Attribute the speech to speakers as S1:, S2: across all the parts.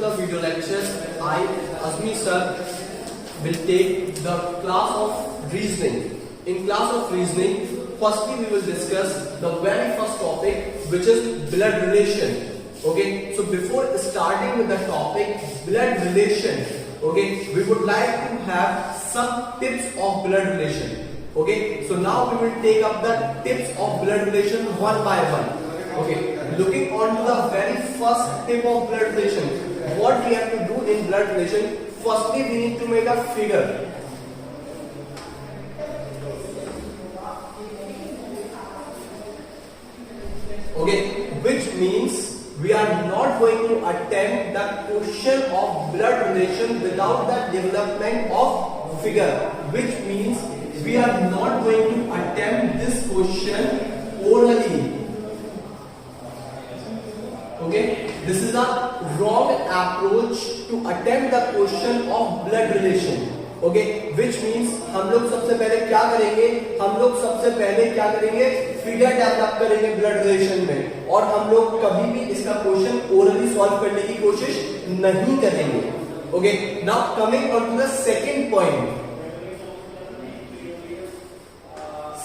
S1: the video lecture. I, Azmi sir, will take the class of reasoning. In class of reasoning, firstly we will discuss the very first topic, which is blood relation. Okay, so before starting with the topic blood relation, okay, we would like to have some tips of blood relation. Okay, so now we will take up the tips of blood relation one by one. Okay, looking on to the very first tip of blood relation, what we have to do in blood relation? Firstly, we need to make a figure. Okay, which means we are not going to attempt the question of blood relation without the development of figure. Which means we are not going to attempt this question orally. Okay, this is a wrong approach to attempt the question of blood relation. Okay, which means हम लोग सबसे पहले क्या करेंगे? हम लोग सबसे पहले क्या करेंगे? फिगर डेवलप करेंगे ब्लड रिलेशन में, और हम लोग कभी भी इसका क्वेश्चन ओरली सॉल्व करने की कोशिश नहीं करेंगे. Okay, now coming on to the second point.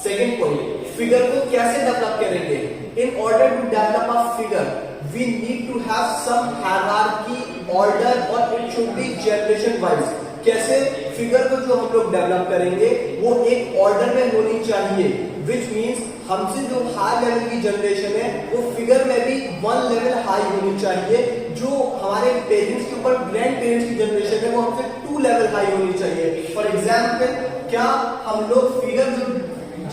S1: Second point, figure को कैसे डेवलप करेंगे? In order to develop a figure, we need to have some hierarchy, order, और it should be generation wise. कैसे? फिगर को जो हम लोग develop करेंगे वो एक ऑर्डर में होनी चाहिए. विच मीन्स हमसे जो हाई लेवल की जनरेशन है वो फिगर में भी वन लेवल हाई होनी चाहिए. जो हमारे पेरेंट्स के ऊपर ग्रैंड पेरेंट्स की जनरेशन है वो हमसे टू लेवल हाई होनी चाहिए. फॉर एग्जाम्पल, क्या हम लोग फिगर जो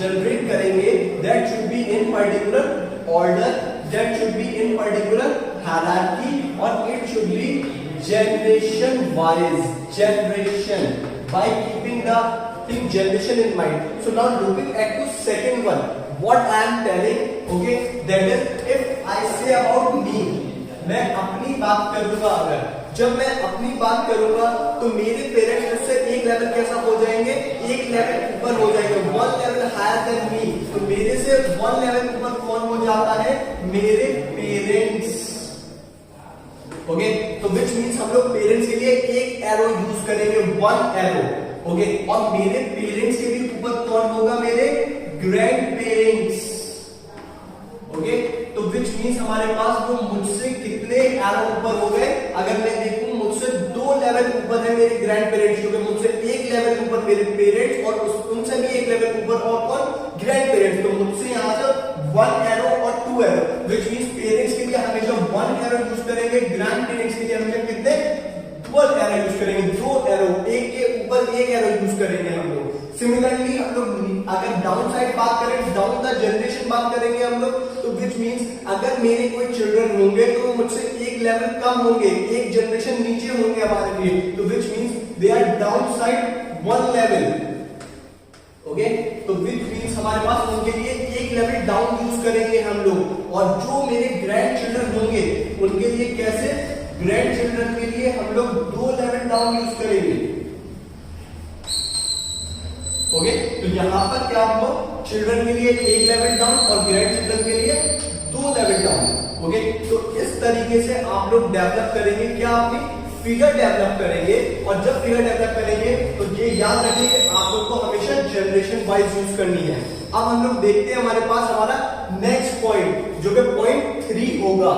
S1: जनरेट करेंगे that should be in particular order, that should be in particular hierarchy, or it should be generation wise, generation, by keeping the thing generation in mind. So now looking at the second one, what I am telling, okay, that is if I say about me, मैं अपनी बात करूंगा, अगर जब मैं अपनी बात करूंगा तो मेरे पेरेंट्स मुझसे एक लेवल कैसा हो जाएंगे? एक लेवल ऊपर हो जाएंगे, one level higher than me. तो मेरे से वन लेवल ऊपर कौन हो जाता है? मेरे पेरेंट्स. ओके, तो विच मीन्स हम लोग पेरेंट्स के लिए एक एरो यूज करेंगे, वन एरो. ओके, और मेरे पेरेंट्स के भी ऊपर कौन होगा? मेरे ग्रैंड पेरेंट्स. ओके, तो विच मीन्स हमारे पास वो मुझसे कितने एरो ऊपर हो गए? अगर मैं देखूं मुझसे दो लेवल ऊपर है मेरे ग्रैंड पेरेंट्स, क्योंकि मुझसे एक लेवल ऊपर मेरे पेरेंट्स और उनसे भी एक लेवल ऊपर और कौन? Grandparents. तो मुझसे यहाँ से वन एरो और two arrow. Which means parents के लिए हमेशा वन एरो यूज करेंगे, ग्रैंड पेरेंट्स के लिए हमेशा कितने? डबल एरो यूज करेंगे, दो एरो, एक के ऊपर एक एरो यूज करेंगे हम लोग. सिमिलरली हम लोग अगर डाउन साइड बात करें, डाउन द जनरेशन बात करेंगे हम लोग, तो विच मीन्स अगर मेरे कोई चिल्ड्रन होंगे तो वो मुझसे एक लेवल कम होंगे, एक जनरेशन नीचे होंगे हमारे लिए. तो which means they are down side one level. Okay, तो विच मीन्स हमारे पास उनके लिए एक लेवल डाउन यूज करेंगे हम लोग. और जो मेरे ग्रैंड चिल्ड्रन होंगे उनके लिए कैसे? ग्रैंड चिल्ड्रन के लिए हम लोग दो लेवल डाउन यूज करेंगे. ओके, तो यहां पर क्या हुआ? चिल्ड्रन के लिए एक लेवल डाउन और ग्रैंड चिल्ड्रन के लिए दो लेवल डाउन. ओके, तो इस तरीके से आप लोग डेवलप करेंगे, क्या? अपनी फिगर डेवलप करेंगे. और जब फिगर डेवलप करेंगे तो ये याद रखिए आप लोग को हमेशा जनरेशन वाइज यूज करनी है. अब हम लोग देखते हैं हमारे पास हमारा नेक्स्ट पॉइंट, जो कि पॉइंट 3 होगा.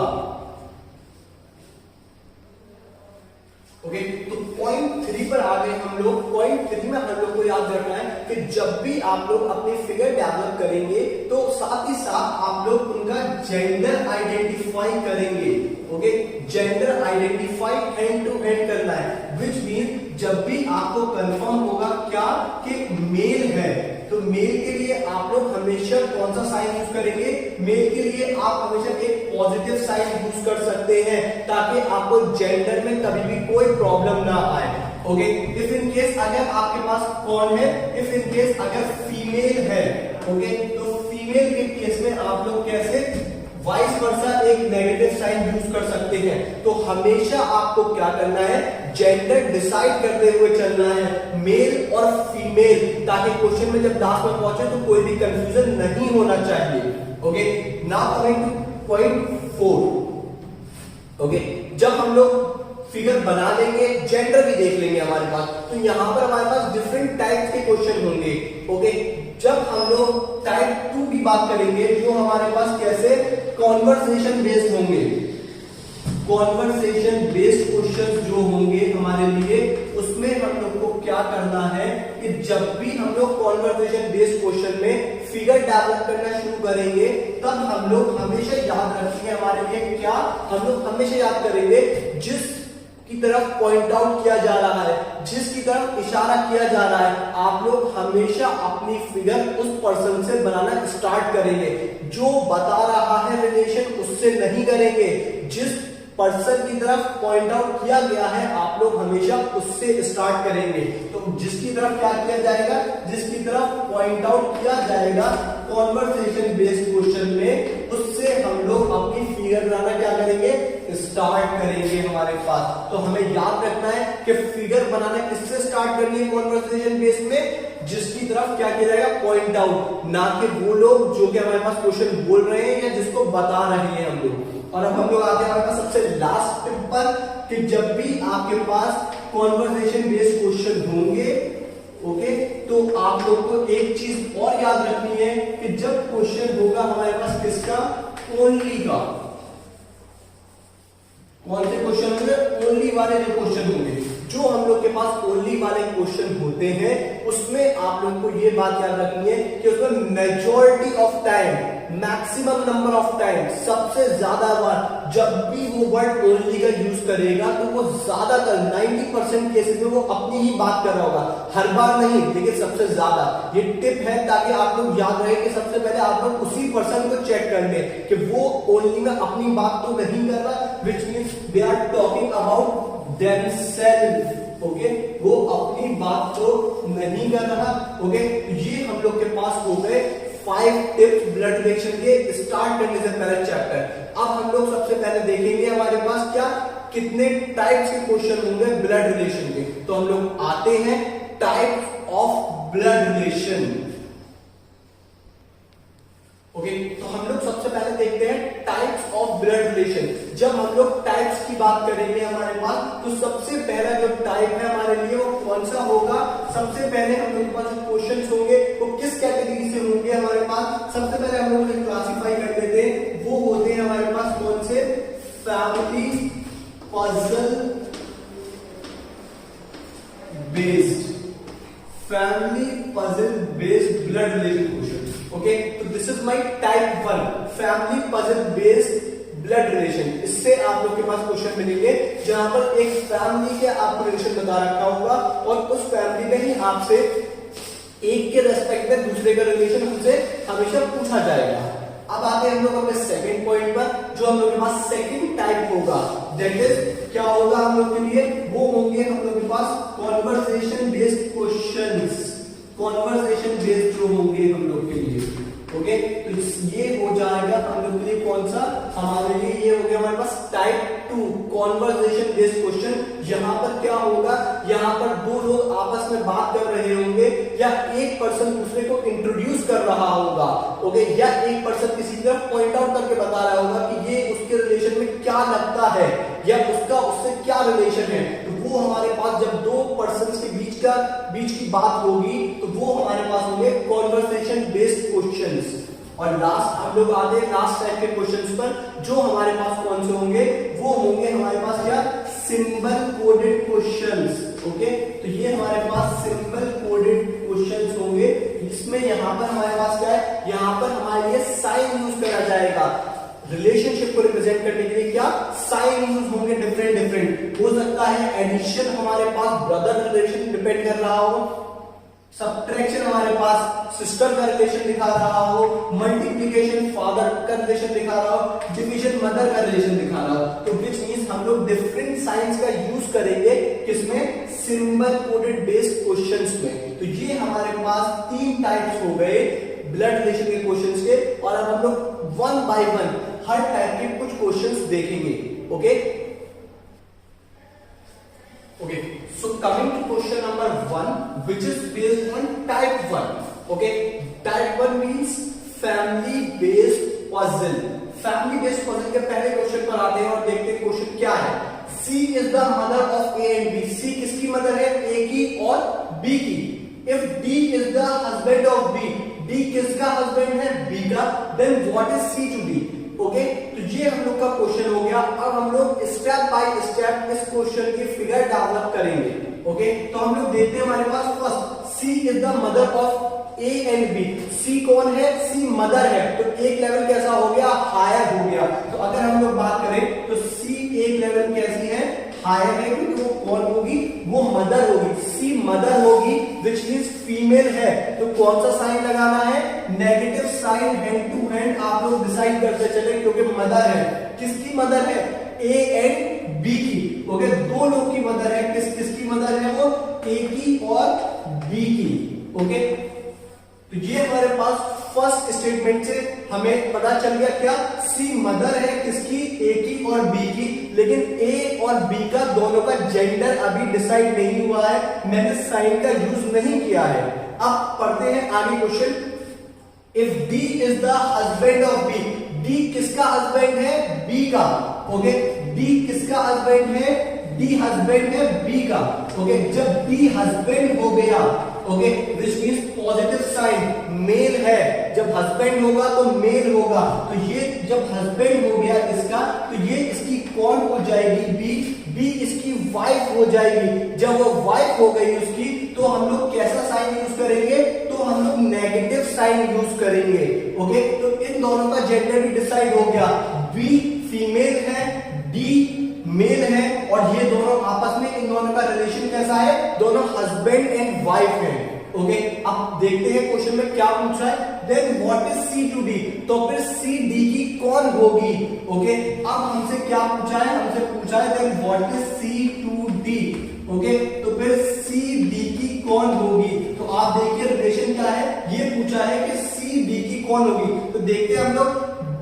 S1: ओके, तो पॉइंट 3 पर आ गए हम लोग. पॉइंट 3 में हम लोग को याद रखना है कि जब भी आप लोग अपनी फिगर डेवलप करेंगे तो साथ ही साथ आप लोग उनका जेंडर आइडेंटिफाई करेंगे. Okay, gender identify hand to hand करना है. विच मीन जब भी आपको कंफर्म होगा क्या कि मेल है, तो मेल के लिए आप लोग हमेशा कौन सा साइन यूज करेंगे? मेल के लिए आप हमेशा एक पॉजिटिव साइन यूज कर सकते हैं, ताकि आपको जेंडर में कभी भी कोई प्रॉब्लम ना आए. ओके, इफ इन केस अगर आपके पास कौन है? इफ इन केस अगर फीमेल है, ओके, तो फीमेल के केस में आप लोग कैसे वाइस वर्सा एक नेगेटिव साइन यूज कर सकते हैं. तो हमेशा आपको क्या करना है? जेंडर डिसाइड करते हुए चलना है, मेल और फीमेल, ताकि क्वेश्चन में जब लास्ट में पहुंचे तो कोई भी कंफ्यूजन नहीं होना चाहिए. Okay, now coming two point 4. Okay, जब हम लोग फिगर बना लेंगे, जेंडर भी देख लेंगे हमारे पास। तो यहाँ पर हमारे पास डिफरेंट टाइप के क्वेश्चन होंगे। ओके, जब हम लोग टाइप 2 की बात करेंगे, जो हमारे पास कैसे कॉन्वर्सेशन बेस्ड होंगे, कॉन्वर्सेशन बेस्ड क्वेश्चन जो होंगे हमारे लिए, उसमें हम लोग को क्या करना है कि जब भी हम लोग कॉन्वर्सेशन बेस्ड क्वेश्चन में फिगर डेवलप करना शुरू करेंगे, तब हम लोग हमेशा याद रखेंगे, हमारे लिए क्या, हम लोग हमेशा याद करेंगे जिस की तरफ पॉइंट आउट किया जा रहा है, जिसकी तरफ इशारा किया जा रहा है, आप लोग हमेशा अपनी फिगर उस पर्सन से बनाना स्टार्ट करेंगे। जो बता रहा है रिलेशन, उससे नहीं करेंगे। जिस पर्सन की तरफ पॉइंट आउट किया गया है, आप लोग हमेशा उससे स्टार्ट करेंगे। तो जिसकी तरफ क्या किया जाएगा, जिसकी तरफ पॉइंट आउट किया जाएगा कॉन्वर्सेशन बेस्ड क्वेश्चन में, उससे हम लोग अपनी फिगर बनाना क्या करेंगे, स्टार्ट करेंगे हमारे पास। तो हमें याद रखना है कि फिगर बनाना किससे स्टार्ट करनी है कॉन्वर्सेशन बेस्ड में, जिसकी तरफ क्या किया जाएगा, पॉइंट आउट, ना कि वो लोग जो कि हमारे पास क्वेश्चन बोल रहे हैं या जिसको बता रहे हैं हम लोग। और अब हम लोग आते हैं हमारे पास सबसे लास्ट टिप पर, कि जब भी आपके पास कॉन्वर्सेशन बेस्ड क्वेश्चन होंगे, ओके, तो आप लोग को एक चीज और याद रखनी है कि जब क्वेश्चन होगा हमारे पास किसका, ओनली का, कौन से क्वेश्चन होंगे, ओनली वाले जो क्वेश्चन होंगे, जो हम लोग के पास ओनली वाले क्वेश्चन होते हैं, उसमें आप लोग को ये बात याद रखनी है कि उसमें majority of time, maximum number of time, सबसे ज्यादा बार जब भी वो वर्ड ओनली का यूज करेगा, तो वो ज्यादातर 90% केसेस में वो अपनी ही बात कर रहा होगा, हर बार नहीं, लेकिन सबसे ज्यादा। ये टिप है ताकि आप लोग याद रहे कि सबसे पहले आप लोग उसी पर्सन को चेक कर ले कि वो ओनली में अपनी बात तो नहीं कर रहा, which means they are talking about themselves, okay, वो अपनी बात तो नहीं कर रहा। ओके, ये हम लोग के पास हो गए 5 टिप्स ब्लड रिलेशन के स्टार्ट करने से पहले चैप्टर। अब हम लोग सबसे पहले देखेंगे हमारे पास क्या, कितने टाइप्स के क्वेश्चन होंगे ब्लड रिलेशन के। तो हम लोग आते हैं types of blood relation. Okay, तो हम लोग सबसे पहले देखते हैं टाइप्स ऑफ ब्लड रिलेशन। जब हम लोग टाइप्स की बात करेंगे हमारे पास, तो सबसे पहला जो टाइप है हमारे लिए वो कौन सा होगा, सबसे पहले हम लोग के पास जो क्वेश्चंस होंगे वो किस कैटेगरी से होंगे हमारे पास। सबसे पहले हम लोग क्लासिफाई कर लेते हैं, वो होते हैं हमारे पास कौन से, family puzzle based, family puzzle based blood relation question. Okay, तो this is my type 1, family puzzle based blood relation. इससे आप लोग के पास क्वेश्चन मिलेंगे जहां पर एक फैमिली के आपको रिलेशन बता रखा होगा और उस फैमिली में ही आपसे एक के रेस्पेक्ट में दूसरे का रिलेशन हमसे हमेशा पूछा जाएगा। अब आते हैं हम लोग अपने सेकंड पॉइंट पर, जो हम लोग के पास सेकंड टाइप होगा, दैट इज क्या होगा हम लोग के लिए, वो होंगे हम लोग के पास conversation based questions, conversation based जो होंगे हम लोग के लिए। ओके, तो ये हो जाएगा हम लोग के लिए कौन सा, हमारे लिए ये हो गया हमारे पास टाइप 2 कॉन्वर्सेशन बेस्ड क्वेश्चन। यहाँ पर क्या होगा, यहाँ पर दो लोग आपस में बात कर रहे होंगे या एक पर्सन दूसरे को इंट्रोड्यूस कर रहा होगा, ओके, या एक पर्सन किसी तरफ पॉइंट आउट करके बता रहा होगा कि ये उसके रिलेशन में क्या लगता है या उसका उससे क्या रिलेशन है। तो वो हमारे पास जब दो पर्सन के बीच की बात होगी, तो वो हमारे पास होंगे कॉन्वर्सेशन बेस्ड क्वेश्चंस। और लास्ट हम लोग आते हैं लास्ट टाइप के क्वेश्चंस पर, जो हमारे पास कौन से होंगे, वो होंगे हमारे पास क्या, सिंबल कोडेड क्वेश्चंस। ओके, तो ये हमारे पास सिंबल कोडेड क्वेश्चंस होंगे। इसमें यहाँ पर हमारे पास क्या है, यहाँ पर हमारे लिए साइन यूज करा जाएगा। रिलेशनशिप को रिप्रेजेंट करने के लिए क्या साइन यूज होंगे, डिफरेंट हो सकता है एडिशन हमारे पास ब्रदर रिलेशन डिपेंड कर रहा हो, सब्ट्रैक्शन हमारे पास सिस्टर का रिलेशन दिखा रहा हो, मल्टीप्लिकेशन फादर का रिलेशन दिखा रहा हो, डिवीजन मदर का रिलेशन दिखा रहा हो। तो विच मींस हम लोग डिफरेंट साइंस का यूज करेंगे किसमें, सिंबल कोडेड बेस्ड क्वेश्चंस में। तो ये हमारे पास 3 टाइप्स हो गए ब्लड रिलेशन के क्वेश्चंस के। और अब हम लोग 1 बाय 1 हर टाइप के कुछ क्वेश्चंस देखेंगे। Okay okay, so coming to question number 1 which is based on type 1. okay, type 1 means family based puzzle. Family based puzzle के पहले क्वेश्चन पर आते हैं और देखते हैं क्वेश्चन क्या है। C is the mother of A and B. C किसकी मदर है? A की और B की. If D is the husband of B, D किसका हस्बैंड है? B का. Then what is C to D? Okay, तो ये हम लोग का क्वेश्चन हो गया. अब हम लोग स्टेप बाय स्टेप इस क्वेश्चन की फिगर डेवलप करेंगे. ओके, तो हम लोग देखते हैं हमारे पास first C is the mother of A and B. C कौन है? C मदर है. तो एक लेवल कैसा हो गया? हायर हो गया. तो अगर हम लोग बात करें तो C एक लेवल कैसी है? हायर है, क्योंकि वो कौन होगी? वो मदर होगी. C मदर होगी, विच मीन्स फीमेल है. तो कौन सा साइन लगाना है? Negative sign. Hand to hand आप लोग डिसाइड करते चले, क्योंकि मदर है. किसकी मदर है? A एंड B की. ओके, दो लोग की मदर है. किसकी मदर है? वो A की और B की. ओके, तो ये हमारे पास फर्स्ट स्टेटमेंट से हमें पता चल गया क्या? C मदर है किसकी? A की और B की. लेकिन A और B का दोनों का जेंडर अभी डिसाइड नहीं हुआ है. मैंने साइन का यूज नहीं किया है. अब पढ़ते हैं आगे question. If D is the husband of B, D किसका हस्बैंड है? B का. ओके, D किसका हस्बैंड है? D हस्बैंड है B का. ओके, जब D हस्बैंड हो गया, okay, which means positive sign, male है. जब हस्बैंड होगा तो मेल होगा. तो ये जब हस्बैंड हो गया इसका, तो ये इसकी कौन हो जाएगी? बी इसकी वाइफ हो जाएगी. जब वो वाइफ हो गई उसकी, तो हम लोग कैसा साइन यूज करेंगे? तो हम लोग नेगेटिव साइन यूज करेंगे. ओके, तो इन दोनों का जेंडर भी डिसाइड हो गया. बी फीमेल है, डी मेल है, और ये दोनों आपस में, इन दोनों का रिलेशन कैसा है? दोनों हस्बैंड एंड वाइफ है. ओके, अब देखते हैं क्वेश्चन में क्या पूछा है. Then what is C to D? तो फिर C D की कौन होगी? ओके, अब हमसे क्या पूछा है? हमसे पूछा है then what is C to D? Okay, तो फिर C D की कौन होगी? तो आप देखिए रिलेशन क्या है. ये पूछा है कि C D की कौन होगी. तो देखते हैं हम लोग.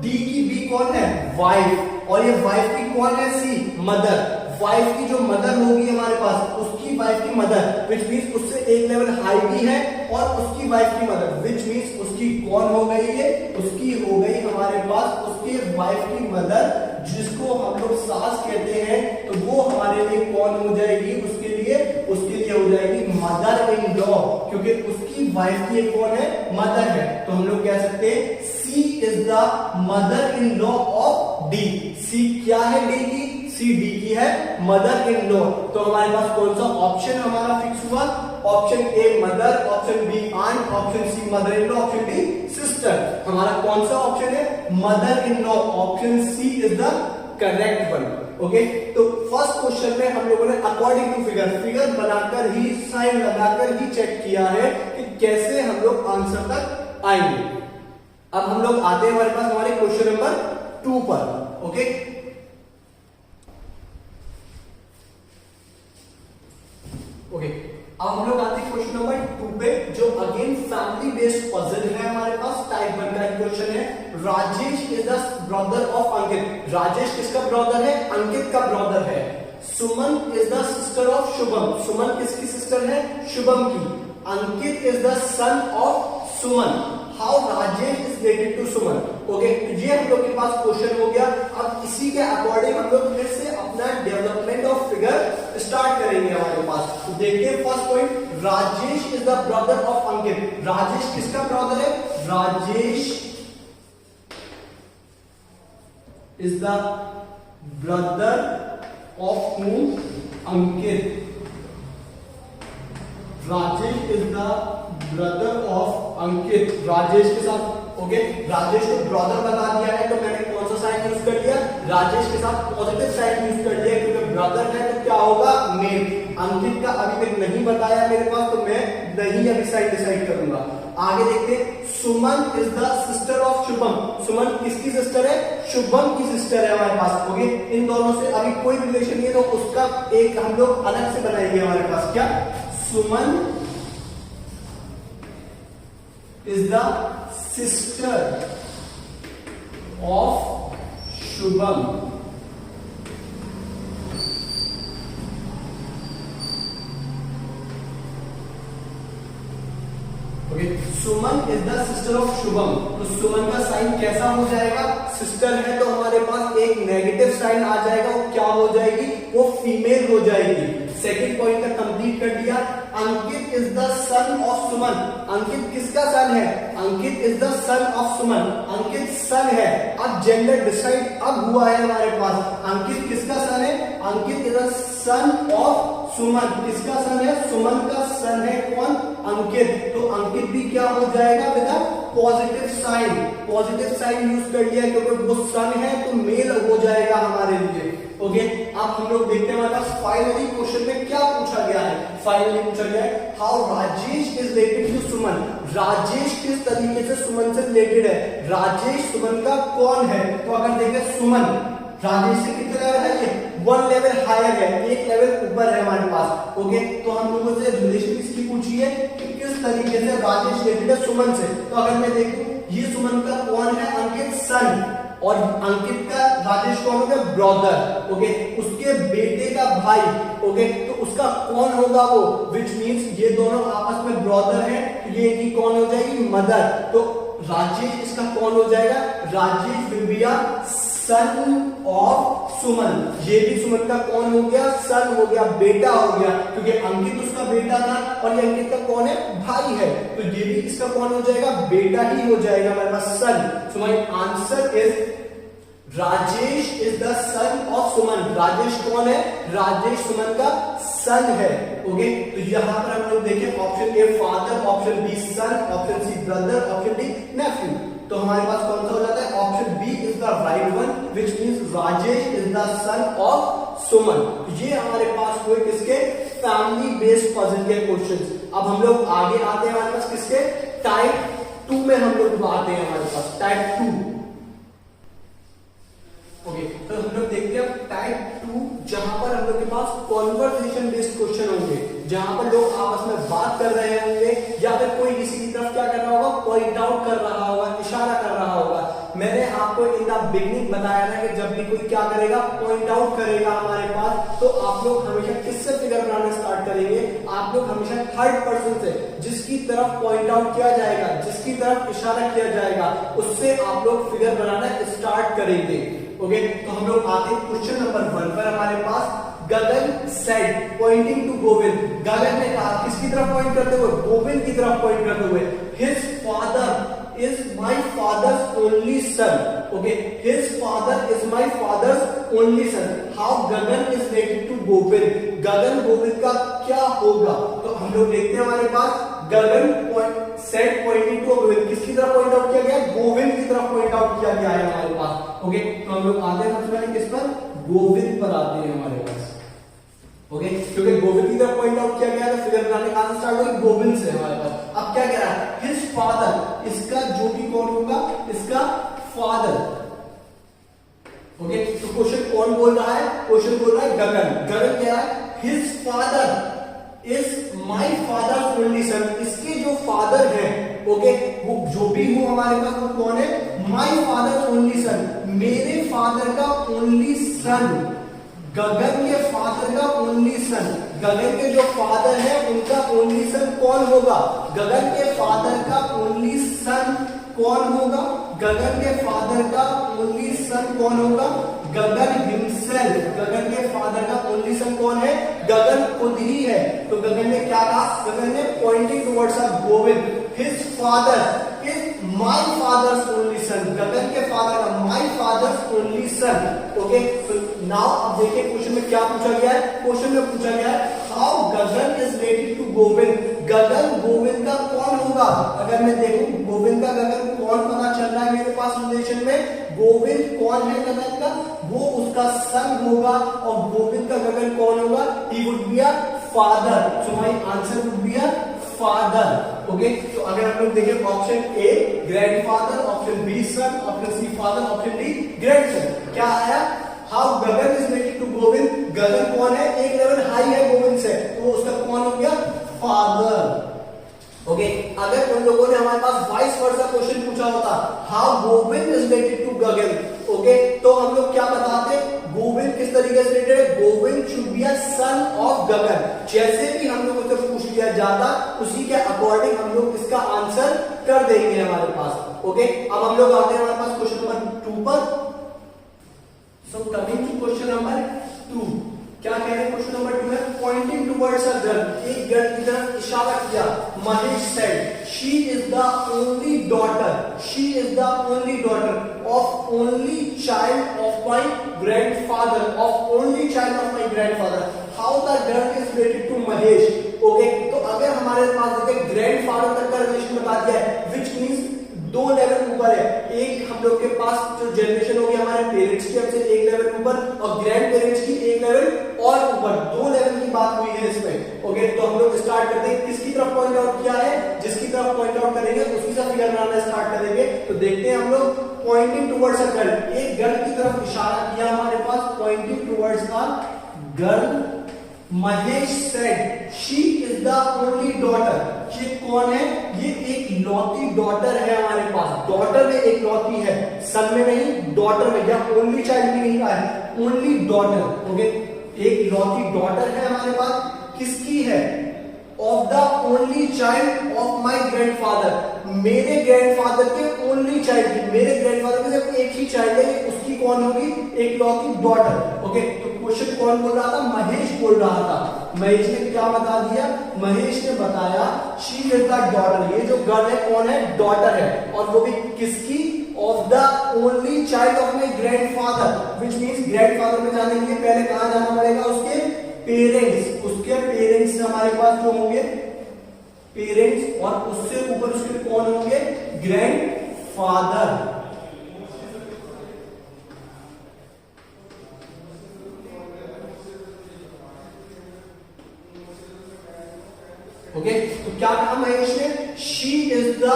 S1: D की B कौन है? वाइफ. और ये वाइफ की कौन है? C mother. वाइफ की जो मदर होगी हमारे पास, उसकी वाइफ की मदर, विच मीन्स उससे एक लेवल हाई भी है, और उसकी वाइफ की मदर, विच मीन्स उसकी कौन हो गई है? उसकी हो गई हमारे पास उसके वाइफ की मदर, जिसको हम लोग सास कहते हैं. तो वो हमारे लिए कौन हो जाएगी? उसके लिए हो जाएगी मदर इन लॉ, क्योंकि उसकी वाइफ की कौन है? मदर है. तो हम लोग कह सकते हैं C is the mother in law of D. C क्या है? D की. C D की है मदर इन लॉ. तो हमारे पास कौन सा ऑप्शन हमारा फिक्स हुआ? Option A mother, option B aunt, option C mother in law, option D sister. हमारा कौन सा ऑप्शन है? Mother in law. Option C is the correct one. Okay, तो फर्स्ट क्वेश्चन में हम लोगों ने अकॉर्डिंग टू फिगर बनाकर ही, साइन लगाकर ही चेक किया है कि कैसे हम लोग आंसर तक आएंगे. अब हम लोग आते हैं हमारे पास हमारे क्वेश्चन नंबर 2 पर. ओके, ओके, अब हम लोग आते हैं क्वेश्चन नंबर 2 पे, जो अगेन फैमिली बेस्ड पजल है. हमारे पास टाइप 1 का क्वेश्चन है. Rajesh is the brother of Ankit. Rajesh किसका ब्रदर है? अंकित का ब्रदर है. Suman is the sister of Shubham. Suman किसकी सिस्टर है? शुभम की. Ankit is the son of Suman. How Rajesh is related to Suman. Okay, तो ये हम लोग के पास क्वेश्चन हो गया. अब इसी के अकॉर्डिंग हम लोग फिर से अपना डेवलपमेंट ऑफ फिगर स्टार्ट करेंगे हमारे पास. तो देखते हैं first point. Rajesh is the brother of Ankit. Rajesh किसका ब्रदर है? Rajesh is the brother of Ankit. Rajesh is the brother of Ankit. Rajesh के साथ, ओके, राजेश को ब्रदर बता दिया है, तो मैंने कौन सा साइन यूज कर लिया? राजेश के साथ पॉजिटिव साइन यूज कर लिया, क्योंकि ब्रदर है तो क्या होगा? मेल. अंकित का अभी तक नहीं बताया मेरे पास, तो मैं नहीं अभी साइन डिसाइड करूंगा. आगे देखते हैं. Suman is the sister of Shubham. Suman किसकी सिस्टर है? शुभम की सिस्टर है हमारे पास. ओके, इन दोनों से अभी कोई रिलेशन नहीं है, तो उसका एक हम लोग अलग से बनाएंगे हमारे पास. क्या? सुमन is the sister of Shubham. Okay, Suman is the sister of Shubham, तो सुमन का साइन कैसा हो जाएगा, सिस्टर है तो हमारे पास एक नेगेटिव साइन आ जाएगा, वो क्या हो जाएगी, वो फीमेल हो जाएगी। सेकंड पॉइंट का कंप्लीट कर दिया। अंकित इज द सन ऑफ सुमन, अंकित किसका सन है, अंकित इज द सन ऑफ सुमन, अंकित सन है। अब जेंडर डिसाइड अब हुआ है हमारे पास, अंकित किसका सन है, अंकित इज द सन ऑफ सुमन, किसका सन है, सुमन का सन है कौन, अंकित, तो अंकित भी क्या हो जाएगा बेटा, positive sign, positive sign use कर लिया क्योंकि वो सन है तो मेल हो जाएगा हमारे लिए। ओके, अब हम लोग देखते हैं हमारे पास फाइनली क्वेश्चन में क्या पूछा गया है। फाइनली पूछा गया है how Rajesh is related to Suman, Rajesh किस तरीके से सुमन से रिलेटेड है, राजेश सुमन का कौन है, तो अगर देखें सुमन राजेश से कितने लेवल है, ये 1 लेवल हायर है, एक लेवल ऊपर है हमारे पास। ओके, तो हम लोगों से रिलेशन इसकी पूछी है कि किस तरीके से राजेश रिलेटेड है सुमन से, तो अगर मैं देखूं ये सुमन का कौन है, अंकित सन, और अंकित का राजेश कौन हो गया, ब्रदर। ओके, उसके बेटे का भाई। ओके, तो उसका कौन होगा वो, विच मीन्स ये दोनों आपस में ब्रदर हैं, तो ये इनकी कौन हो जाएगी, मदर, तो राजेश इसका कौन हो जाएगा, Rajesh will be a son of Suman, ये भी सुमन का कौन हो गया, सन हो गया, बेटा हो गया, क्योंकि अंकित उसका बेटा था और ये अंकित का कौन है, भाई है, तो ये भी इसका कौन हो जाएगा, बेटा ही हो जाएगा हमारे पास, son. So my answer is Rajesh is the son of Suman, Rajesh कौन है, राजेश सुमन का सन है। ओके, तो यहां पर हम लोग देखें option A father, option B son, option C brother, option D nephew, तो हमारे पास कौन सा हो जाता है, option B is the right one, which means Rajesh is the son of Suman. ये हमारे पास हुए किसके, फैमिली बेस्ड पजल के क्वेश्चंस। अब हम लोग आगे आते हैं हमारे पास किसके, टाइप 2 में हम लोग आते हैं हमारे पास टाइप 2। ओके, तो हम लोग देखते हैं टाइप 2, जहां पर हम लोग के पास कॉन्वर्सेशन बेस्ड क्वेश्चन होंगे, जहां पर लोग आपस में बात कर रहे होंगे या फिर कोई किसी की तरफ क्या कर रहा होगा, पॉइंट आउट कर रहा होगा, इशारा कर रहा होगा। मैंने आपको इन द बिगनिंग बताया था कि जब भी कोई क्या करेगा, पॉइंट आउट करेगा हमारे पास, तो आप लोग हमेशा किससे फिगर बनाना स्टार्ट करेंगे, आप लोग हमेशा थर्ड पर्सन से, जिसकी तरफ पॉइंट आउट किया जाएगा, जिसकी तरफ इशारा किया जाएगा, उससे आप लोग फिगर बनाना स्टार्ट करेंगे। ओके, तो हम लोग आते हैं क्वेश्चन नंबर 1 पर हमारे पास। Gagan said pointing to Govind, गगन ने कहा किसकी तरफ पॉइंट करते हुए, गोविंद की तरफ पॉइंट करते हुए, his father is my father's only son. Okay, his father is my father's only son, how Gagan is related to Govind, Gagan Govind का क्या होगा, तो हम लोग देखते हैं हमारे पास Gagan said pointing to Govind, किसकी तरफ पॉइंट आउट किया गया, गोविंद की तरफ पॉइंट आउट किया गया है हमारे पास। ओके, तो हम लोग आते हैं सबसे पहले किस पर, गोविंद पर आते हैं हमारे पास। ओके, क्योंकि गोविंद की तरफ पॉइंट आउट किया गया तो फिगर बनाने का स्टार्ट होगी गोविंद से हमारे पास। अब क्या कह रहा है, हिज फादर, इसका जो भी कौन होगा, इसका फादर। ओके, तो क्वेश्चन कौन बोल रहा है, क्वेश्चन बोल रहा है गगन, गगन कह रहा है his father is my father only son, इसके जो फादर है, ओके, वो जो भी हो हमारे पास वो कौन है, माय फादर ओनली सन, मेरे फादर का ओनली सन, गगन के फादर का ओनली सन, गगन के जो फादर है उनका ओनली सन कौन होगा, गगन के फादर का ओनली सन कौन होगा, गगन के फादर का ओनली सन कौन होगा, गगन हिमसेल्फ, गगन के फादर का ओनली सन कौन है, गगन खुद ही है। तो गगन ने क्या कहा, गगन ने pointing towards Govind, his father is my father's only son, Gagan के फादर का my father's only son. Okay, तो नाउ अब देखिए क्वेश्चन में क्या पूछा गया है, क्वेश्चन में पूछा गया है how Gagan is related to Govind, Gagan Govind का कौन होगा, अगर मैं देखूं गोविंद का गगन कौन पता चल रहा है मेरे पास रिलेशन में, गोविंद कौन है गगन का, वो उसका सन होगा, और गोविंद का गगन कौन होगा, he would be a father, so my answer would be a father. Okay, तो अगर हम लोग देखें option A grandfather, option B son, option C father, option D grandson, क्या आया, how Gagan is related to Govind, Gagan कौन है, एक लेवल हाई है गोविंद से, तो उसका कौन हो गया, फादर। ओके, अगर उन लोगों ने हमारे पास वाइस वर्सा क्वेश्चन पूछा होता, how Govind is related to Gagan, okay, तो हम लोग क्या बताते, गोविंद किस तरीके से रिलेटेड है, Govind should be a son of Gagan, जैसे भी हम लोगों से पूछ लिया जाता, उसी के अकॉर्डिंग हम लोग इसका आंसर कर देंगे हमारे पास। ओके, अब हम लोग आते हैं हमारे पास क्वेश्चन नंबर 2 पर। So coming to question number 2, क्या कह रहे हैं क्वेश्चन नंबर 2 में, पॉइंटिंग टुवर्ड्स अ गर्ल, एक गर्ल की तरफ इशारा किया। Mahesh said she is the only daughter, she is the only daughter of only child of my grandfather, of only child of my grandfather, how the girl is related to Mahesh. Okay, तो अगर हमारे पास देखिए grandfather तक का relation बता दिया है, विच मींस 2 लेवल ऊपर है। एक हम लोग के पास जो जनरेशन होगी हमारे पेरेंट्स की, हमसे 1 लेवल ऊपर, और ग्रैंड पेरेंट्स की 1 लेवल और ऊपर, 2 लेवल की बात हुई है इसमें। ओके, तो हम लोग स्टार्ट करते हैं, किसकी तरफ पॉइंट आउट किया है, जिसकी तरफ पॉइंट आउट करेंगे उसी का फिगर बनाना स्टार्ट करेंगे। तो देखते हैं हम लोग, पॉइंटिंग टुवर्ड्स अ गर्ल, एक गर्ल की तरफ इशारा किया हमारे पास, pointing towards a girl. Mahesh said she is the only daughter, ये कौन है, ये एक लौती डॉटर है हमारे पास, डॉटर में एक लौती है, सन में नहीं डॉटर में, या ओनली चाइल्ड भी नहीं कहा है, ओनली डॉटर। ओके, एक लौती डॉटर है हमारे पास, किसकी है, of the only child of my grandfather, मेरे ग्रैंडफादर के ओनली चाइल्ड, मेरे ग्रैंडफादर के सिर्फ एक ही चाइल्ड है, उसकी कौन होगी, एक लौती डॉटर। ओके, तो क्वेश्चन कौन बोल रहा था, महेश बोल रहा था। महेश ने क्या बता दिया, महेश ने बताया शी इज द डॉटर, ये जो गर्ल है कौन है, डॉटर है, और वो भी किसकी, of the only child of my grandfather, which means grandfather में जाने के लिए पहले कहां जाना पड़ेगा, उसके पेरेंट्स, उसके पेरेंट्स हमारे पास जो होंगे पेरेंट्स, और उससे ऊपर उसके कौन होंगे, ग्रैंडफादर। ओके, तो क्या कहा महेश ने, she is the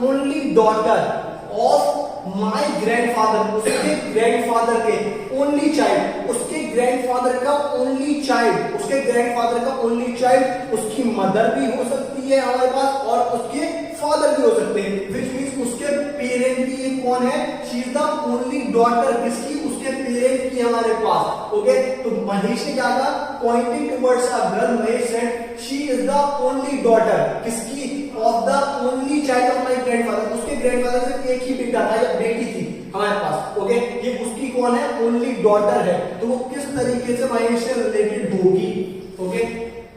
S1: only daughter of my grandfather, उसके ग्रैंडफादर के ओनली चाइल्ड, उसके ग्रैंडफादर का ओनली चाइल्ड, उसके ग्रैंडफादर का ओनली चाइल्ड, उसकी मदर भी हो सकती है हमारे पास, और उसके फादर भी हो सकते हैं, विच मींस उसके पेरेंट भी ये कौन है, she is the only daughter, किसकी, उसके पेरेंट की हमारे पास। ओके, तो महेश ने क्या कहा, pointing towards a girl, Mahesh said she is the only daughter, किसकी, of the only child of my grandfather, उसके ग्रैंडफादर से एक ही बेटा था या बेटी थी हमारे पास। ओके, ये उसकी कौन है, ओनली डॉटर है, तो वो किस तरीके से महेश से रिलेटेड होगी। Okay,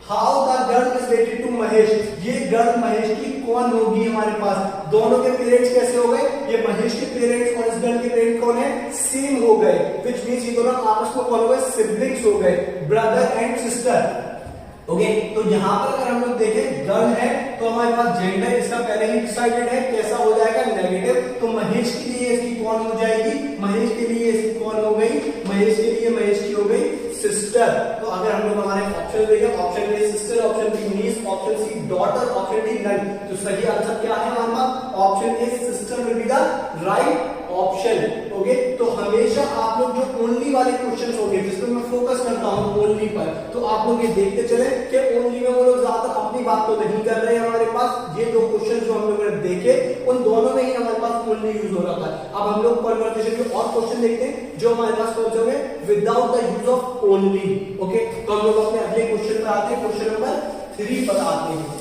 S1: how the girl is related to Mahesh, ये गर्ल महेश की कौन होगी हमारे पास, दोनों के पेरेंट्स कैसे हो गए, ये महेश के पेरेंट्स और इस गर्ल के पेरेंट्स कौन है, सेम हो गए, व्हिच मींस ये दोनों आपस में कौन हो गए, सिबलिंग्स हो गए, ब्रदर एंड सिस्टर। ओके, तो यहां पर अगर हम लोग देखें गर्ल है तो हमारे पास जेंडर इसका पहले ही डिसाइडेड है, कैसा हो जाएगा, नेगेटिव। तो महेश के लिए इसकी कौन हो जाएगी, महेश के लिए इसकी कौन हो गई, महेश के लिए महेश की हो गई सिस्टर। तो अगर हम लोग हमारे ऑप्शन देखें, option A sister, option B niece, option C daughter, option D none, तो सही आंसर क्या है हमारे पास, option A sister will be the right option. Okay, तो हमेशा आप लोग जो ओनली वाले क्वेश्चंस होंगे जिसमें मैं फोकस करता हूं ओनली पर, तो आप लोग ये देखते चले कि ओनली में वो लोग ज्यादातर अपनी बात तो नहीं कर रहे हैं हमारे पास, ये दो क्वेश्चन जो हम लोगों ने देखे उन दोनों में ही हमारे पास ओनली यूज हो रहा था। अब हम लोग कन्वर्सेशन के और क्वेश्चन देखते हैं जो हमारे पास कौन से होंगे without the use of only. Okay, तो हम लोग अपने अगले क्वेश्चन पर आते हैं, क्वेश्चन नंबर 3 पर आते हैं।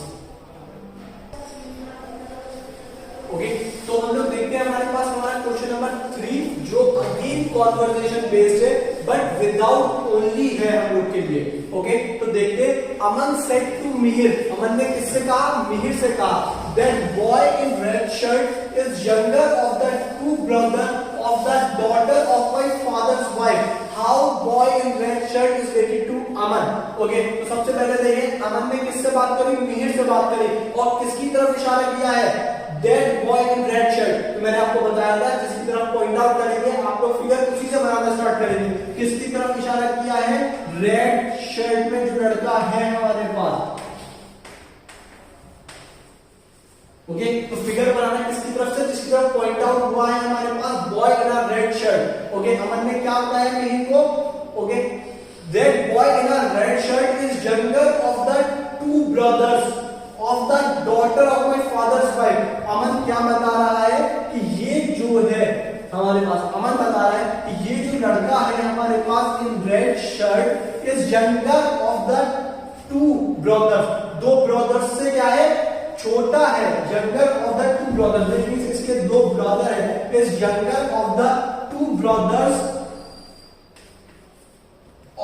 S1: ओके, तो हम लोग देखते हैं हमारे पास हमारा क्वेश्चन नंबर 3 जो अगेन कॉन्वर्सेशन बेस्ड है बट विदाउट ओनली है हम लोग के लिए। ओके, तो देखते हैं, अमन सेड टू मिहिर, अमन ने किससे कहा, मिहिर से कहा, that boy in red shirt is younger of the two brother of the daughter of my father's wife, how boy in red shirt is related to Aman. Okay, तो सबसे पहले देखें अमन ने किससे बात करी, मिहिर से बात करी, और किसकी तरफ इशारा किया है, that boy in red shirt. तो मैंने आपको बताया था जिसकी तरफ पॉइंट आउट करेंगे आप लोग फिगर उसी से बनाना स्टार्ट करेंगे, किसकी तरफ इशारा किया है, रेड शर्ट में जो लड़का है हमारे पास। ओके, तो फिगर बनाना किसकी तरफ से, जिसकी तरफ पॉइंट आउट हुआ है हमारे पास, boy in a red shirt. Okay, Aman ने क्या बताया मिहिर को, okay, that boy in a red shirt is younger of the two brothers of the daughter of my father's wife. Aman क्या बता रहा है कि ये जो है हमारे पास, अमन बता रहा है कि ये जो लड़का है हमारे पास in red shirt is younger of the two brothers, दो ब्रदर्स से क्या है, छोटा है, younger of the two brothers, which means इसके दो ब्रदर है, is younger of the two brothers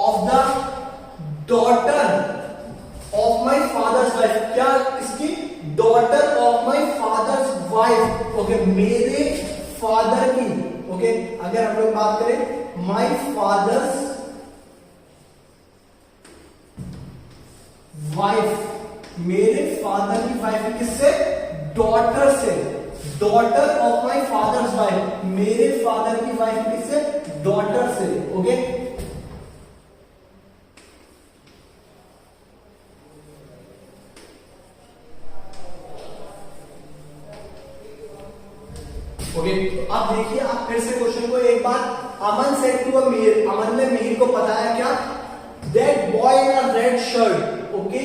S1: of the daughter of my father's wife, क्या इसकी daughter of my father's wife, okay, मेरे फादर की, ओके, अगर हम लोग बात करें माय फादर्स वाइफ, मेरे फादर की वाइफ किससे, डॉटर से, daughter of my father's wife, मेरे फादर की वाइफ किससे, डॉटर से, ओके। ओके, तो अब देखिए, आप फिर से क्वेश्चन को एक बार, अमन सेड टू अ मीर, अमन ने मीर को बताया क्या, that boy in a red shirt, okay,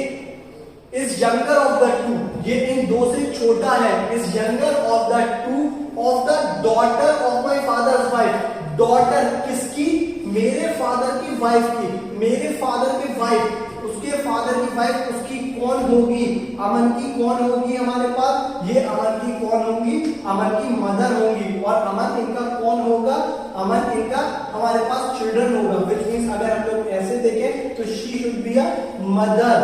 S1: is younger of the to, ये इन दो से छोटा है, is younger of the two of the daughter of my father's wife, daughter किसकी, मेरे फादर की वाइफ की, मेरे फादर की वाइफ, उसके फादर की वाइफ उसकी कौन होगी, अमन की कौन होगी हमारे पास, ये अमन की कौन होगी, अमन की मदर होगी, और अमन इनका कौन होगा, अमन इनका हमारे पास चिल्ड्रन होगा, व्हिच मींस अगर हम लोग ऐसे देखें तो she should be a mother,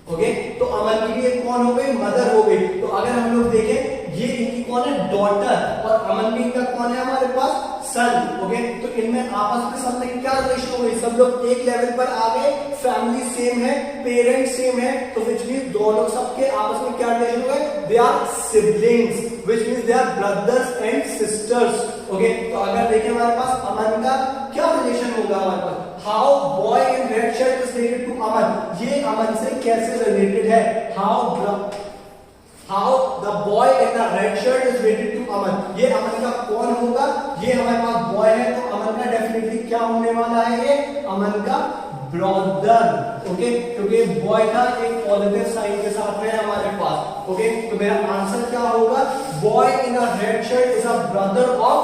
S1: okay, तो अमन की भी एक कौन हो गई, मदर हो गई। तो अगर हम लोग देखें ये इनकी कौन है, डॉटर, और अमन भी इनका कौन है हमारे पास, सन, ओके, तो इनमें आपस में सब में क्या रिलेशन हो गई, सब लोग एक लेवल पर आ गए, फैमिली सेम है, पेरेंट सेम है, तो व्हिच मींस दोनों सबके आपस में क्या रिलेशन हो गए, they are siblings, which means they are brothers and sisters, okay. तो अगर देखें हमारे पास अमन का क्या रिलेशन होगा हमारे पास, how boy in red shirt is related to Aman, ये अमन से कैसे रिलेटेड है, how the boy in the red shirt is related to Aman, ये अमन का कौन होगा, ये हमारे पास बॉय है, तो अमन का डेफिनेटली क्या होने वाला है, ये अमन का ब्रदर, ओके, क्योंकि बॉय का एक पॉजिटिव साइन के साथ है हमारे पास, ओके, तो मेरा आंसर क्या होगा, boy in a red shirt is a brother of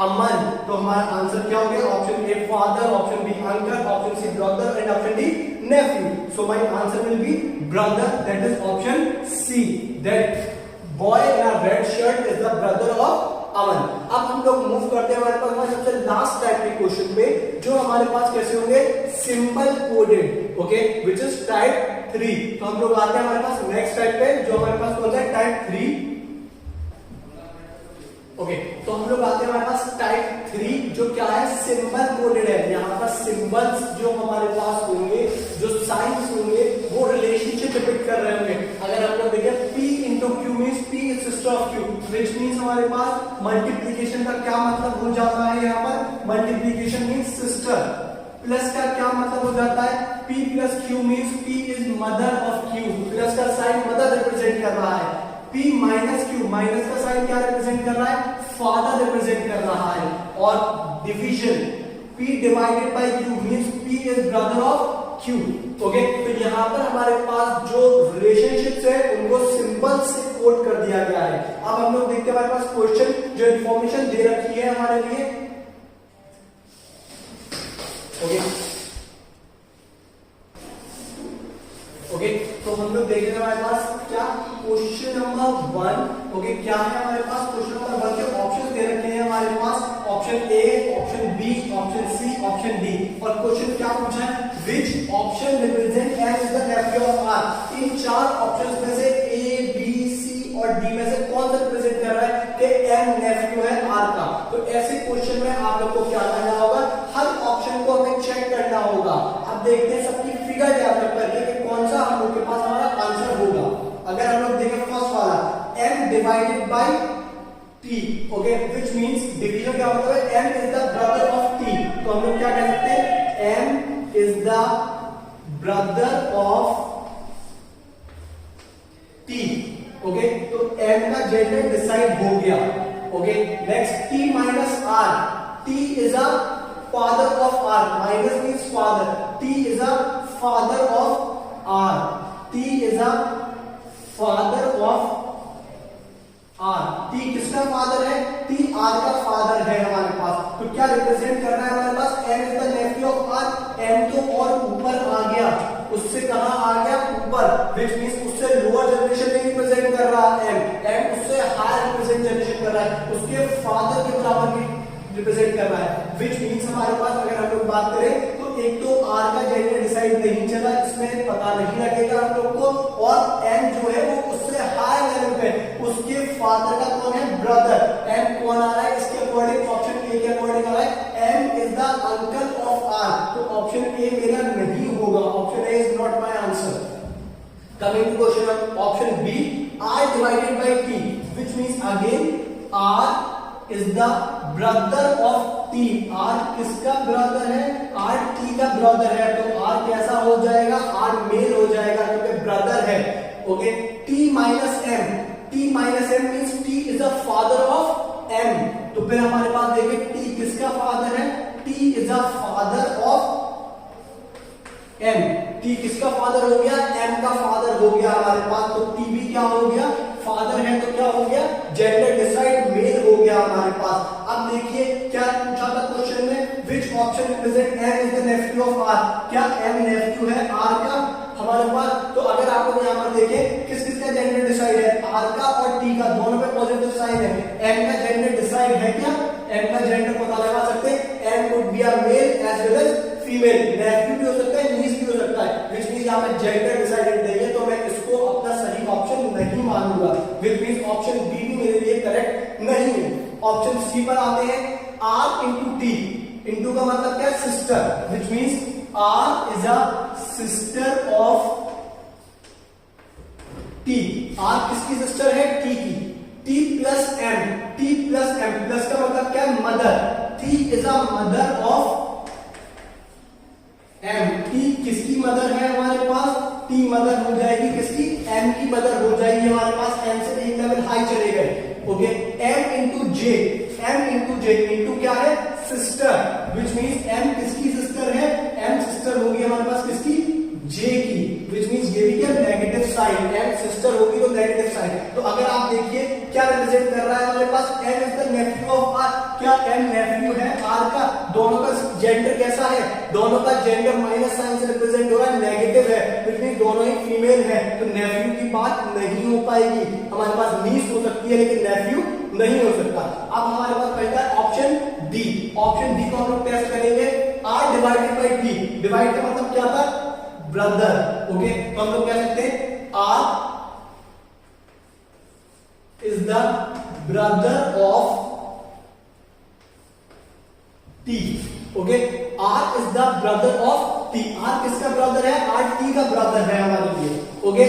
S1: Aman, तो हमारा आंसर क्या हो गया, option A father, option B uncle, option C brother and option D nephew, so my answer will be brother, that is option C, that boy in a red shirt is the brother of अमन। अब हम लोग move करते हैं हमारे पास हमारे सबसे last type के question पे, जो हमारे पास कैसे होंगे, symbol coded, okay, which is type 3। तो हम लोग आते हैं हमारे पास नेक्स्ट टाइप पे, जो हमारे पास होता है टाइप 3, ओके, तो हम लोग आते हैं हमारे पास टाइप 3, जो क्या है, सिंबल कोडेड है। यहाँ पर सिंबल्स जो हमारे पास होंगे, जो साइंस होंगे, वो रिलेशनशिप डिपिक्ट कर रहे होंगे। अगर हम लोग देखें P into Q means P is sister of Q, which means हमारे पास मल्टीप्लीकेशन का क्या मतलब हो जाता है, यहाँ पर मल्टीप्लीकेशन मीन्स सिस्टर, प्लस का क्या मतलब हो जाता है, P plus Q means P is mother of Q, plus का साइन मदर रिप्रेजेंट कर रहा है, P माइनस Q, माइनस का साइन क्या रिप्रेजेंट कर रहा है, फादर रिप्रेजेंट कर रहा है, और division P divided by Q means P is brother of Q, okay. तो यहाँ पर हमारे पास जो रिलेशनशिप्स है उनको सिंबल से कोड कर दिया गया है। अब हम लोग देखते हैं हमारे पास क्वेश्चन जो इंफॉर्मेशन दे रखी है हमारे लिए, ओके, ओके, तो हम लोग देख रहे हैं हमारे पास क्या, क्वेश्चन नंबर 1, ओके, क्या है हमारे पास, क्वेश्चन नंबर 1 के ऑप्शन दे रखे हैं हमारे पास, option A, option B, option C, option D, और क्वेश्चन क्या पूछा है, which option represent M is the nephew of R, इन चार ऑप्शंस में से ए, बी, सी और डी में से कौन सा रिप्रेजेंट कर रहा है कि एम नेफ्यू है आर का। तो ऐसे क्वेश्चन में आप लोग को क्या करना होगा, हर ऑप्शन को हमें चेक करना होगा। अब देखते हैं सबकी फिगर याद करके कि कौन सा हम लोग के पास हमारा आंसर होगा। अगर हम लोग देखें फर्स्ट वाला m divided by t, okay, which means division क्या मतलब है, m is the brother of t, तो हम लोग क्या कह सकते हैं, m is the brother of t, okay, तो m का जेंडर डिसाइड हो गया, okay. Next t minus r, t is a father of r, minus means father, t is a father of r, t is a father of r, t किसका father है, t r का father है हमारे पास। तो क्या represent कर रहा है हमारे पास, m is the nephew of r, m तो और ऊपर आ गया, उससे कर रहा है, उसके फादर के बराबर भी रिप्रेजेंट कर रहा है। विच मीन्स हमारे पास अगर हम लोग बात करें तो एक तो आर का जेंडर डिसाइड नहीं चला, इसमें पता नहीं लगेगा हम लोग को, और एम जो है वो उससे हाई लेवल पे, उसके फादर का कौन है, ब्रदर। एम कौन आ रहा है इसके अकॉर्डिंग, ऑप्शन ए के अकॉर्डिंग आ रहा है M is the uncle of R, तो ऑप्शन ए मेरा नहीं होगा, option A is not my answer. Coming to question option B, R divided by T, which means again R is the brother of T. R किसका brother है, R T का brother है, तो are कैसा हो जाएगा, आर मेल हो जाएगा क्योंकि ब्रदर है। Okay, T minus M, T minus M means T is the father of M, तो फिर हमारे पास देखिए टी किसका फादर है, T is the father of M. T किसका फादर हो गया, एम का फादर हो गया हमारे पास, तो टी भी क्या हो गया, फादर है, तो क्या हो गया, जेंडर डिसाइड मेल हो गया हमारे पास। अब देखिए क्या पूछा था क्वेश्चन में, which option represent M is the nephew of R, क्या एम नेफ्यू है आर का हमारे पास। तो अगर आप लोग यहाँ पर देखें किस किस का जेंडर डिसाइड है, आर का और टी का, दोनों पे पॉजिटिव साइन है। एम का जेंडर डिसाइड है क्या, एम का जेंडर पता लगा सकते हैं, M would be a male as well as female, nephew भी हो सकता है, नीस भी हो सकता है, व्हिच मींस यहाँ पे जेंडर डिसाइडेड नहीं है, तो मैं इसको अपना सही ऑप्शन नहीं मानूंगा, व्हिच मींस ऑप्शन बी भी मेरे लिए करेक्ट नहीं है। ऑप्शन सी पर आते हैं, आर इंटू टी, इंटू का मतलब क्या है, sister, which means R is a sister of T. R किसकी सिस्टर है, टी की, T plus M, T plus M, plus का मतलब क्या है, mother, T is a mother of M. T किसकी मदर है हमारे पास, टी मदर हो जाएगी किसकी, एम की मदर हो जाएगी हमारे पास, एम से एक लेवल हाई चले गए। ओके, एम इंटू जे, एम इंटू जे, इंटू क्या है, सिस्टर, विच मीन्स एम किसकी सिस्टर है, एम सिस्टर होगी हमारे पास किसकी, जे की, विच मीन्स ये भी क्या, नेगेटिव साइन, एम सिस्टर होगी तो नेगेटिव साइन। तो अगर आप देखिए क्या रिप्रेजेंट कर रहा है हमारे पास, M is the nephew of R, क्या एम नेफ्यू है आर का, दोनों का जेंडर कैसा है, दोनों का जेंडर माइनस साइन से रिप्रेजेंट हो रहा है, नेगेटिव है, विच मीन्स दोनों ही फीमेल है, तो नेफ्यू की बात नहीं हो पाएगी, हमारे पास नीस हो सकती है लेकिन नेफ्यू नहीं हो सकता। अब हमारे पास बचता है ऑप्शन डी, ऑप्शन डी को हम लोग टेस्ट करेंगे, R divided by T, divide का मतलब क्या था, ब्रदर। ओके, तो हम लोग कह सकते हैं R is the brother of T. Okay, R is the brother of T, R किसका ब्रदर है, आर टी का ब्रदर है हमारे लिए। Okay,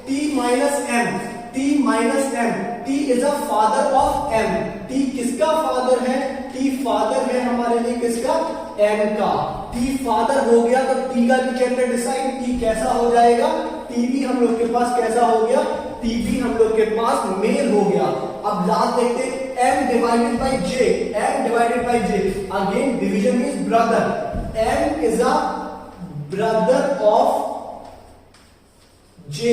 S1: T minus M, T minus M, T is a father of M, T किसका father है, T father है हमारे लिए किसका, एम का, टी फादर हो गया तो टी का भी जेंडर डिसाइड, टी कैसा हो जाएगा, टी भी हम लोग के पास कैसा हो गया, टी भी हम लोग के पास मेल हो गया। अब लास्ट देखते हैं, M divided by J, M divided by J, again division means brother, M is a brother of J,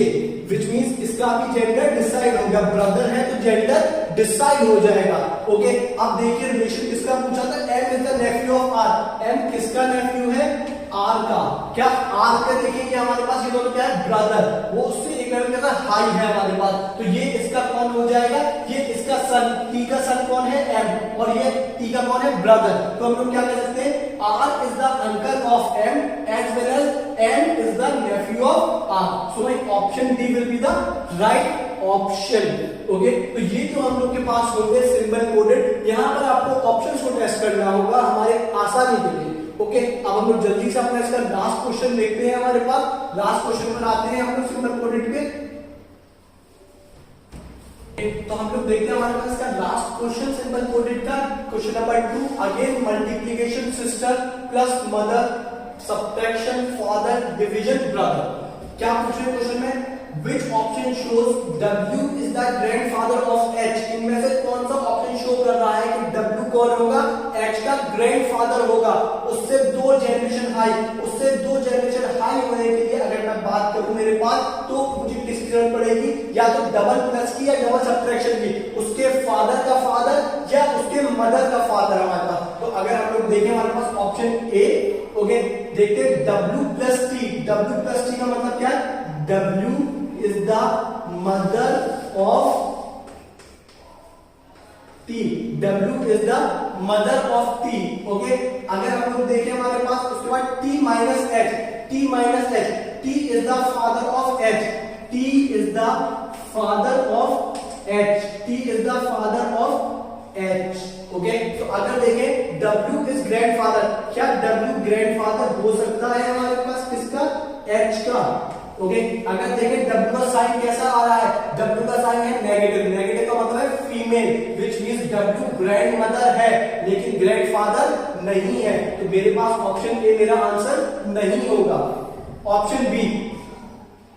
S1: which means इसका भी जेंडर डिसाइड हो गया, ब्रदर है तो जेंडर डिसाइड हो जाएगा। ओके, अब देखिए रिलेशन किसका पूछा था, M is the nephew of R, M किसका नेफ्यू है, आर का, क्या आर का देखिए हमारे पास ये दोनों क्या है, ब्रदर, वो उससे एक लेवल का हाई है हमारे पास, तो ये इसका कौन हो जाएगा, ये इसका सन, टी का सन कौन है, एम, और ये टी का कौन है, ब्रदर, तो हम लोग क्या कह सकते हैं, R is the uncle of M as well as M is the nephew of R, so my option D will be the right option. Okay, तो ये जो हम लोग के पास होंगे सिंबल कोडेड, यहां पर आपको ऑप्शंस को टेस्ट करना होगा हमारे आसानी के लिए। ओके, अब हम लोग जल्दी से अपना इसका लास्ट क्वेश्चन देखते हैं, हमारे पास लास्ट क्वेश्चन पर आते हैं हम लोग सिंबल कोडेड पे। तो हम लोग देखते हैं हमारे पास इसका लास्ट क्वेश्चन सिंबल कोडेड का, question number 2, again multiplication sister plus mother, subtraction father, division brother. क्या पूछ रहे हैं क्वेश्चन में, which option shows W is the grandfather of H, इनमें से कौन सा ऑप्शन शो कर रहा है कि W कौन होगा, H का ग्रैंडफादर होगा, उससे 2 जनरेशन हाई, उससे 2 जनरेशन हाई होने के लिए अगर मैं बात करूं मेरे पास, तो मुझे किसकी जरूरत पड़ेगी, या तो डबल प्लस की या डबल सब्ट्रैक्शन की, उसके फादर का फादर या उसके मदर का फादर हमारे पास। तो अगर हम लोग देखें हमारे पास ऑप्शन ए, ओके, देखते हैं W plus T, W plus T का मतलब क्या है, W is the mother of T, W is the mother of T, okay? अगर हम लोग देखें हमारे पास उसके बाद T minus H, T minus H, T is the father of H, T is the father of H, T is the father of H, okay? तो अगर देखें W is grandfather, क्या W grandfather हो सकता है हमारे पास किसका? H का, ओके अगर देखें W का साइन कैसा आ रहा है, W का साइन है नेगेटिव, नेगेटिव का मतलब है female, which means W grand mother है लेकिन ग्रैंडफादर नहीं है, तो मेरे पास ऑप्शन ए मेरा आंसर नहीं होगा, ऑप्शन बी,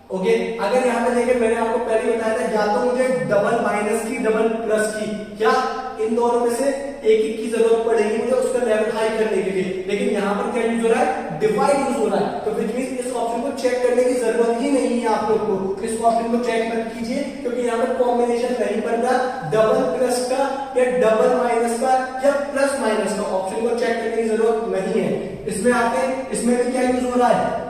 S1: ओके अगर यहां पे देखें मैंने आपको पहले बताया था या तो मुझे डबल माइनस की डबल प्लस की, क्या इन दोनों में से एक की जरूरत पड़ेगी मुझे उसका लेवल हाई करने के लिए, लेकिन यहाँ पर क्या यूज हो रहा है, डिवाइड यूज हो रहा है, तो विच मींस इस ऑप्शन को चेक करने की जरूरत ही नहीं है आप लोग को, इस ऑप्शन को चेक मत कीजिए क्योंकि यहाँ पर कॉम्बिनेशन नहीं बन रहा डबल प्लस का या डबल माइनस का या प्लस माइनस का, ऑप्शन को चेक करने की जरूरत नहीं है। इसमें आते इसमें भी क्या यूज हो रहा है,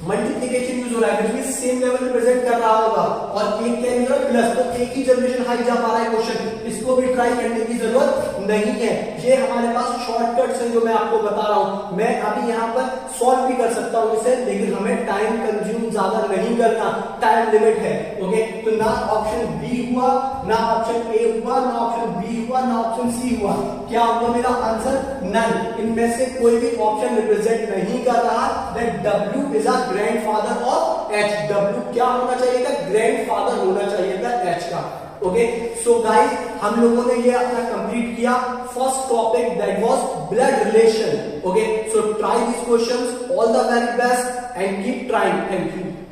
S1: मल्टीप्लिकेशन यूज हो रहा है, सेम लेवल रिप्रेजेंट कर रहा होगा, और एक क्या यूज हो रहा है प्लस, तो एक ही जनरेशन हाई जा पा रहा है क्वेश्चन, इसको भी ट्राई करने की जरूरत नहीं है, ये हमारे पास शॉर्टकट्स हैं जो मैं आपको बता रहा हूं, मैं अभी यहाँ पर सॉल्व भी कर सकता हूँ इसे, लेकिन हमें टाइम कंज्यूम ज्यादा नहीं करना, टाइम लिमिट है, ओके तो ना ऑप्शन बी हुआ, ना ऑप्शन ए हुआ, ना ऑप्शन बी हुआ, ना ऑप्शन सी हुआ, क्या होगा मेरा आंसर, नन, इनमें से कोई भी ऑप्शन रिप्रेजेंट नहीं कर रहा that W is a grandfather of H, W क्या होना चाहिए था, ग्रैंडफादर होना चाहिए था H का, ओके सो गाइस हम लोगों ने ये अपना कंप्लीट किया first topic that was blood relation, okay so try this questions, all the very best and keep trying, thank you.